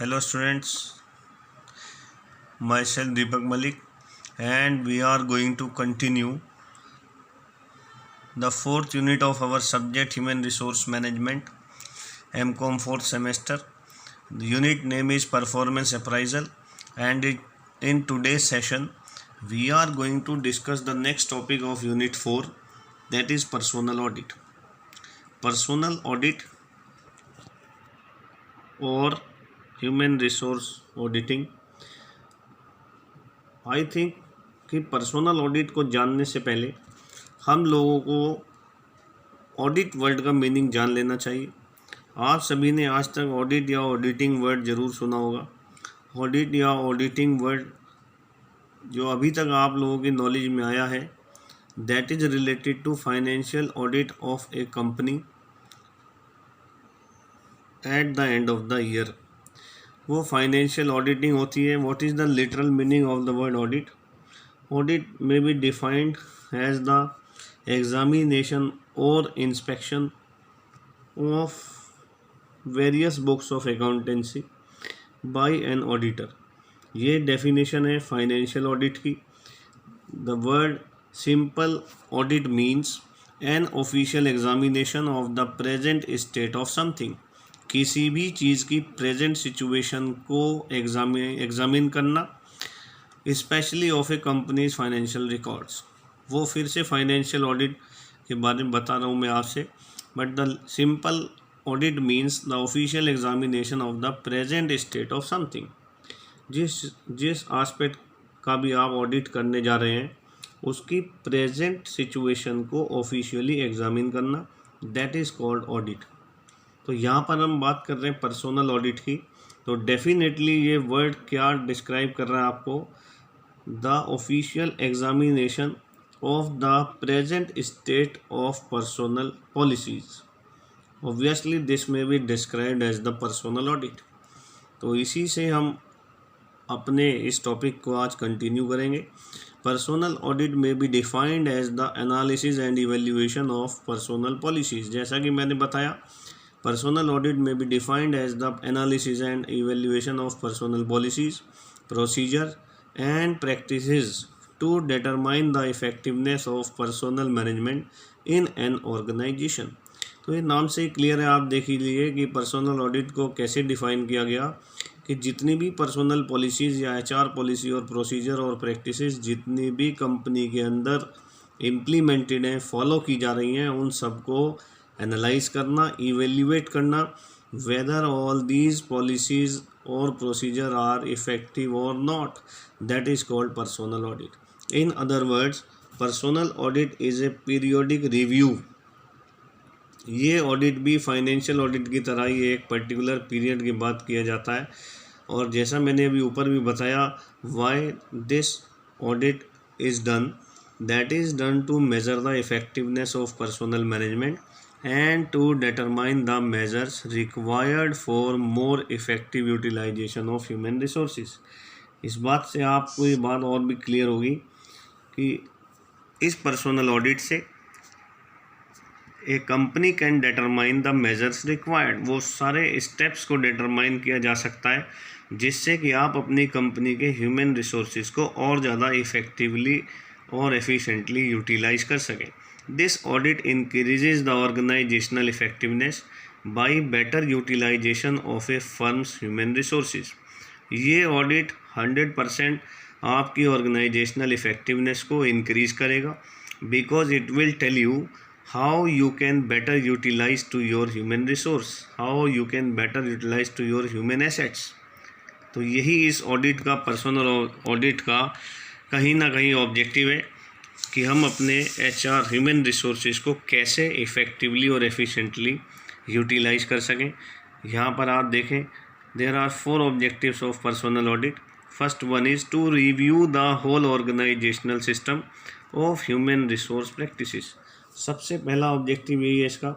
Hello students, myself Deepak Malik and we are going to continue the fourth unit of our subject Human Resource Management MCOM fourth semester. The unit name is Performance Appraisal and in today's session we are going to discuss the next topic of unit 4, that is personal audit. Personal audit or human resource auditing. I think कि personal audit को जानने से पहले हम लोगों को audit word का meaning जान लेना चाहिए। आप सभी ने आज तक ऑडिट या ऑडिटिंग वर्ड ज़रूर सुना होगा। ऑडिट या ऑडिटिंग वर्ड जो अभी तक आप लोगों की नॉलेज में आया है, that is related to financial audit of a company at the end of the year. वो फाइनेंशियल ऑडिटिंग होती है। What is the literal meaning of the word audit? Audit may be defined as the examination or inspection of various books of accountancy by an auditor. ये definition है financial audit की। The word simple audit means an official examination of the present state of something. किसी भी चीज़ की present situation को examine करना, specially of A companies financial records. वो फिर से फाइनेंशियल ऑडिट के बारे में बता रहा हूँ मैं आपसे, but the simple audit means the official examination of the present state of something. जिस एस्पेक्ट का भी आप ऑडिट करने जा रहे हैं उसकी प्रेजेंट सिचुएशन को ऑफिशियली एग्जामिन करना, दैट इज़ कॉल्ड ऑडिट। तो यहाँ पर हम बात कर रहे हैं पर्सनल ऑडिट की। तो डेफिनेटली ये वर्ड क्या डिस्क्राइब कर रहा है आपको? The official examination of the present state of personal policies. Obviously this may be described as the personal audit. तो इसी से हम अपने इस टॉपिक को आज कंटिन्यू करेंगे। पर्सनल ऑडिट में be defined as the analysis and evaluation of personal policies. जैसा कि मैंने बताया, पर्सनल ऑडिट में be defined as the analysis and evaluation of personal policies, procedure and practices to determine the effectiveness of personnel management in an organization। तो ये नाम से ही clear है, आप देख ही लिए कि पर्सनल ऑडिट को कैसे डिफाइन किया गया कि जितनी भी पर्सनल पॉलिसीज़ या एचआर पॉलिसी और प्रोसीजर और प्रैक्टिसेस जितनी भी कंपनी के अंदर इम्प्लीमेंटेड हैं, फॉलो की जा रही हैं, उन सबको एनालाइज करना, इवेल्युएट करना, whether all these policies or procedure are effective or not, that is called personal audit. In other words, personal audit is a periodic review। ये ऑडिट भी फाइनेंशियल ऑडिट की तरह ही एक पर्टिकुलर पीरियड के बाद किया जाता है। और जैसा मैंने अभी ऊपर भी बताया, why this audit is done, that is done to measure the effectiveness of personal management and to determine the measures required for more effective utilization of human resources। इस बात से आपको ये बात और भी क्लियर होगी कि इस पर्सनल ऑडिट से a company can determine the measures required. वो सारे स्टेप्स को डिटरमाइन किया जा सकता है जिससे कि आप अपनी कंपनी के ह्यूमन रिसोर्सेज को और ज़्यादा इफ़ेक्टिवली और एफिशिएंटली यूटिलाइज कर सकें। This audit increases the organizational effectiveness by better utilization of a firm's human resources। ये ऑडिट 100% आपकी ऑर्गेनाइजेशनल इफेक्टिवनेस को इंक्रीज करेगा, because it will tell you how you can better utilise to your human resource, how you can better utilise to your human assets. तो यही इस audit का, personal audit का कहीं ना कहीं ऑब्जेक्टिव है कि हम अपने एचआर ह्यूमन रिसोर्सेज को कैसे इफ़ेक्टिवली और एफिशिएंटली यूटिलाइज कर सकें। यहाँ पर आप देखें, there are 4 objectives of personal audit. First one is to review the whole organisational system of human resource practices. सबसे पहला ऑब्जेक्टिव यही है इसका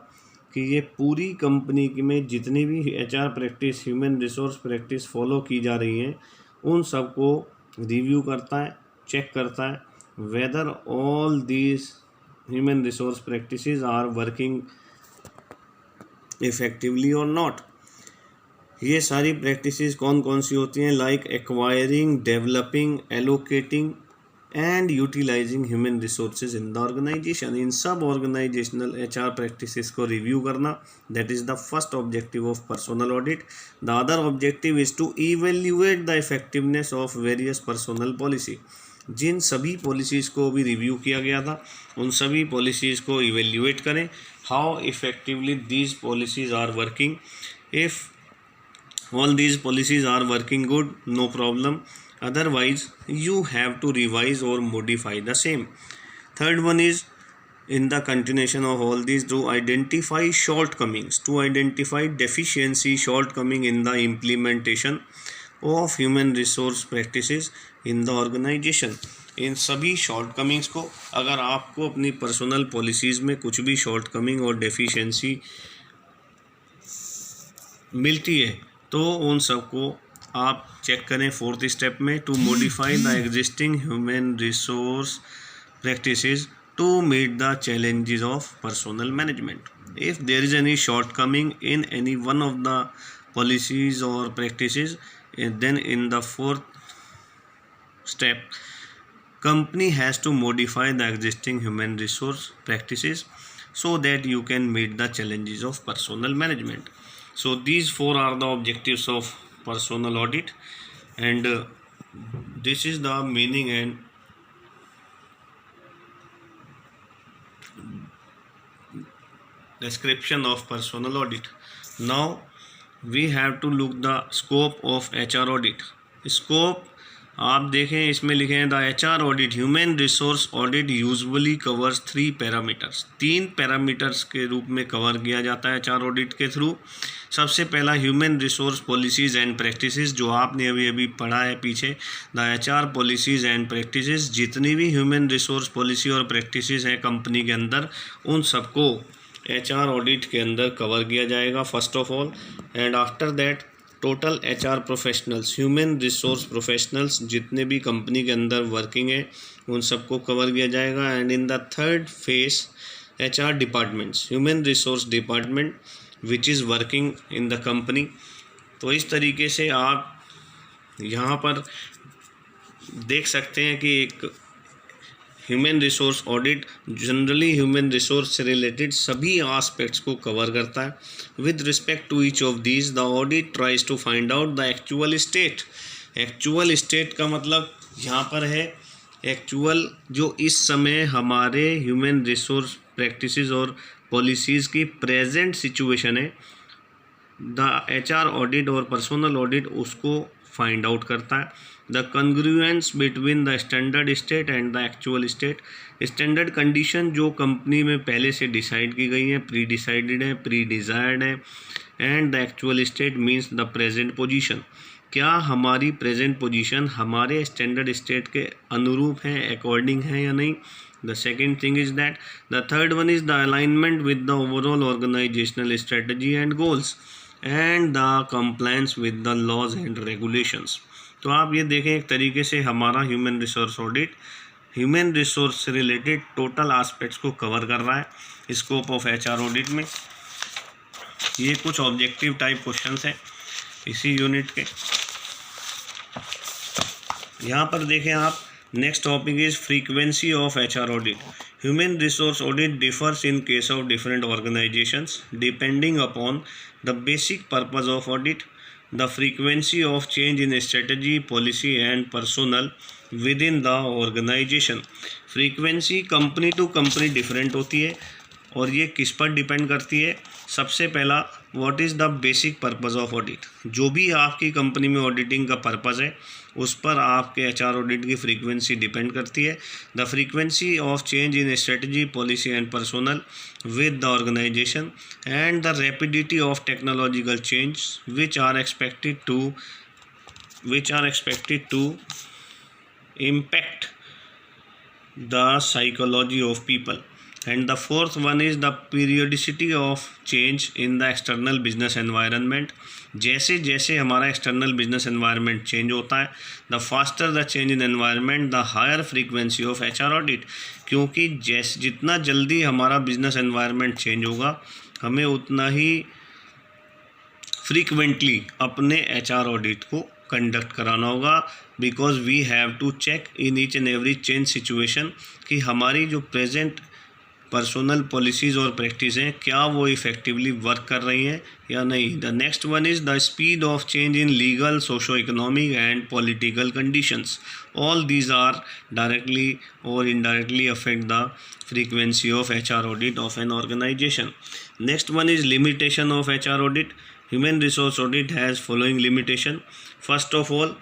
कि ये पूरी कंपनी में जितनी भी HR practice, human resource practice follow की जा रही हैं, उन सबको रिव्यू करता है, चेक करता है whether all these human resource practices are working effectively or not। ये सारी प्रैक्टिसेस कौन कौन सी होती हैं? Like acquiring, developing, allocating and utilizing human resources in the organization. इन सब ऑर्गेनाइजेशनल HR प्रैक्टिसेस को रिव्यू करना, that is the first objective of personal audit. The other objective is to evaluate the effectiveness of various personal policy. जिन सभी policies को भी review किया गया था उन सभी पॉलिसीज़ को इवेल्युएट करें, how effectively these policies are working. If all these policies are working good, no problem, otherwise you have to revise or modify the same. Third one is, in the continuation of all these, to identify shortcomings, to identify deficiency, shortcoming in the implementation of human resource practices in the organization. इन सभी shortcomings को, अगर आपको अपनी personal policies में कुछ भी shortcoming और deficiency मिलती है तो उन सबको आप चेक करें फोर्थ स्टेप में, to modify the existing human resource practices to meet the challenges of personal management. If there is any shortcoming in any one of the policies और practices, then in the fourth step, company has to modify the existing human resource practices so that you can meet the challenges of personnel management. So these four are the objectives of personnel audit, and this is the meaning and description of personnel audit. Now we have to look the scope of HR audit. Scope आप देखें, इसमें लिखे हैं the HR audit, human resource audit usually covers 3 parameters. 3 parameters के रूप में cover किया जाता है HR ऑडिट के थ्रू। सबसे पहला human resource policies and practices, जो आपने अभी अभी पढ़ा है पीछे, the HR policies and practices. जितनी भी ह्यूमन रिसोर्स पॉलिसी और प्रैक्टिसेस हैं कंपनी के अंदर, उन सबको HR ऑडिट के अंदर कवर किया जाएगा first of all. And after that total HR professionals, human resource professionals जितने भी कंपनी के अंदर वर्किंग है उन सबको कवर किया जाएगा। And in the third phase HR departments, human resource department which is working in the company. तो इस तरीके से आप यहाँ पर देख सकते हैं कि एक human resource audit generally human resource से रिलेटेड सभी एस्पेक्ट्स को कवर करता है। With respect to each of these the audit tries to find out the actual state. Actual state का मतलब यहाँ पर है एक्चुअल जो इस समय हमारे ह्यूमन रिसोर्स प्रैक्टिसेस और पॉलिसीज़ की प्रेजेंट सिचुएशन है। द HR ऑडिट और पर्सनल ऑडिट उसको फाइंड आउट करता है। The congruence between the standard state and the actual state, standard condition जो कंपनी में पहले से डिसाइड की गई हैं, प्री डिसाइडेड है, प्री डिज़ायर्ड है, and the actual state means the present position. क्या हमारी प्रेजेंट पोजीशन हमारे स्टैंडर्ड स्टेट के अनुरूप है, अकॉर्डिंग है या नहीं। The second thing is that the third one is the alignment with the overall organizational strategy and goals and the compliance with the laws and regulations. तो आप ये देखें एक तरीके से हमारा human resource audit human resource से related total aspects को कवर कर रहा है स्कोप ऑफ HR ऑडिट में। ये कुछ ऑब्जेक्टिव टाइप क्वेश्चंस हैं इसी यूनिट के। यहाँ पर देखें आप, next topic is frequency of HR audit. Human resource audit differs in case of different organisations depending upon the basic purpose of audit, the frequency of change in strategy, policy and personnel within the organisation. Frequency company to company different होती है और ये किस पर depend करती है। सबसे पहला, what is the basic purpose of audit. जो भी आपकी कंपनी में ऑडिटिंग का पर्पज़ है उस पर आपके HR ऑडिट की फ्रीक्वेंसी डिपेंड करती है। The frequency of change in strategy, policy and personnel with the organisation and the rapidity of technological change which are expected to impact the psychology of people. And the fourth one is the periodicity of change in the external business environment. जैसे जैसे हमारा external business environment change होता है, the faster the change in environment the higher frequency of HR audit. क्योंकि जितना जल्दी हमारा business environment change होगा हमें उतना ही फ्रीक्वेंटली अपने HR ऑडिट को कंडक्ट कराना होगा, because we have to check in each and every change situation कि हमारी जो प्रेजेंट पर्सनल पॉलिसीज़ और प्रैक्टिस हैं क्या वो इफ़ेक्टिवली वर्क कर रही हैं या नहीं. The next one is the speed of change in legal, socio economic and political conditions. All these are directly और indirectly affect the frequency of HR audit of an organization. Next one is limitation of HR audit. Human resource audit has following limitation. First of all,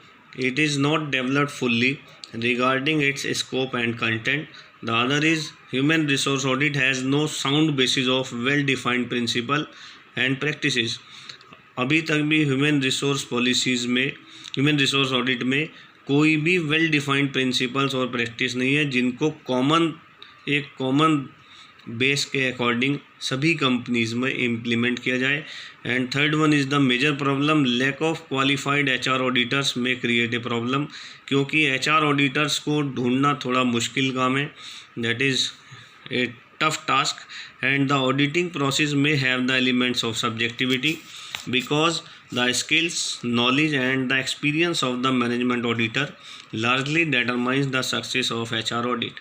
it is not developed fully regarding its scope and content. The other is human resource audit has no sound basis of well defined principle and practices. अभी तक भी human resource policies में, human resource audit में कोई भी well defined principles और practice नहीं है जिनको एक कॉमन बेस के अकॉर्डिंग सभी कंपनीज़ में इम्प्लीमेंट किया जाए. And third one is the major problem, lack of qualified HR auditors में क्रिएट ए प्रॉब्लम, क्योंकि HR ऑडिटर्स को ढूंढना थोड़ा मुश्किल काम है. That is a tough task and the auditing process में have the elements of subjectivity because the skills, knowledge and the experience of the management auditor largely determines the success of HR audit.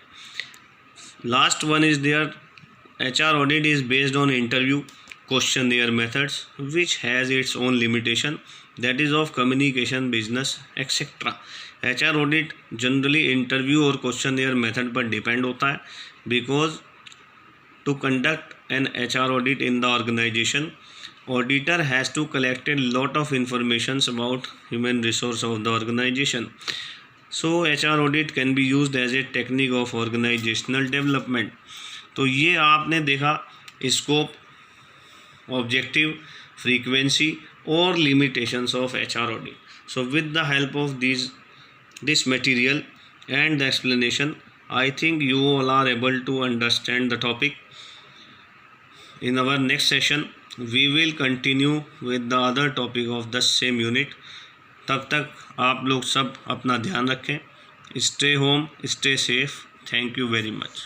Last one is their HR audit is based on interview questionnaire methods which has its own limitation, that is of communication, business etc. HR audit generally interview और questionnaire method पर depend होता है, because to conduct an HR audit in the organization, auditor has to collect a lot of information about human resource of the organization. So HR audit can be used as a technique of organizational development. तो ये आपने देखा scope, objective, frequency और limitations of HR audit. So with the help of this material and the explanation, I think you all are able to understand the topic. In our next session we will continue with the other topic of the same unit. तब तक आप लोग सब अपना ध्यान रखें. Stay home, stay safe. Thank you very much.